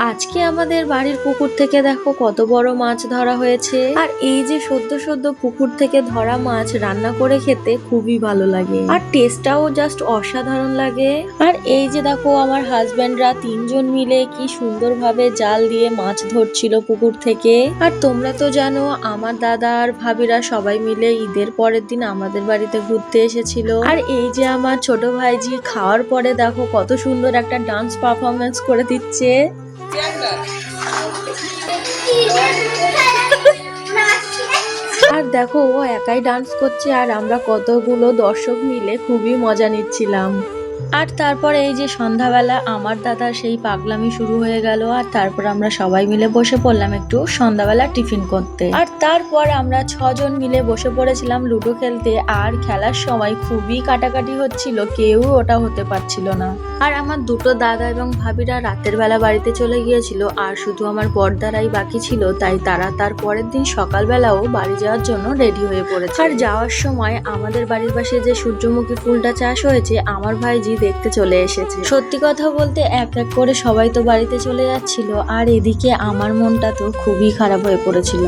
আজকে আমাদের বাড়ির পুকুর থেকে দেখো কত বড় মাছ ধরা হয়েছে। আর এই যে সদ্য সদ্য পুকুর থেকে ধরা মাছ রান্না করে খেতে খুবই ভালো লাগে, আর টেস্টটাও জাস্ট অসাধারণ লাগে। আর এই যে দেখো আমার হাজবেন্ডরা তিনজন মিলে কি সুন্দরভাবে জাল দিয়ে মাছ ধরছিল পুকুর থেকে। আর তোমরা তো জানো আমার দাদা আর ভাবিরা সবাই মিলে ঈদের পরের দিন আমাদের বাড়িতে ঘুরতে এসেছিল। আর এই যে আমার ছোট ভাইজি খাওয়ার পরে দেখো কত সুন্দর একটা ডান্স পারফরমেন্স করে দিচ্ছে। আর দেখো ও একাই ডান্স করছে আর আমরা কতগুলো দর্শক মিলে খুবই মজা নিচ্ছিলাম। আর তারপরে এই যে সন্ধ্যাবেলা আমার দাদার সেই পাগলামি শুরু হয়ে গেল, আর তারপর আমরা সবাই মিলে বসে পড়লাম একটু সন্ধ্যাবেলা টিফিন করতে। আর তারপর আমরা 6 জন মিলে বসে পড়েছিলাম লুডো খেলতে। আর খেলার সময় খুবই কাটাকাটি হচ্ছিল, কেউ ওটা হতে পারছিল না। আর আমার দুটো দাদা এবং ভাবিরা রাতের বেলা বাড়িতে চলে গিয়েছিল, আর শুধু আমার বড়দারাই বাকি ছিল। তাই তারা তার পরের দিন সকালবেলাও বাড়ি যাওয়ার জন্য রেডি হয়ে পড়েছে। আর যাওয়ার সময় আমাদের বাড়ির পাশে যে সূর্যমুখী ফুলটা চাষ হয়েছে আমার ভাইজি দেখতে চলে এসেছে। সত্যি কথা বলতে এক এক করে সবাই তো বাড়িতে চলে যাচ্ছিল, আর এদিকে আমার মনটা তো খুবই খারাপ হয়ে পড়েছিল।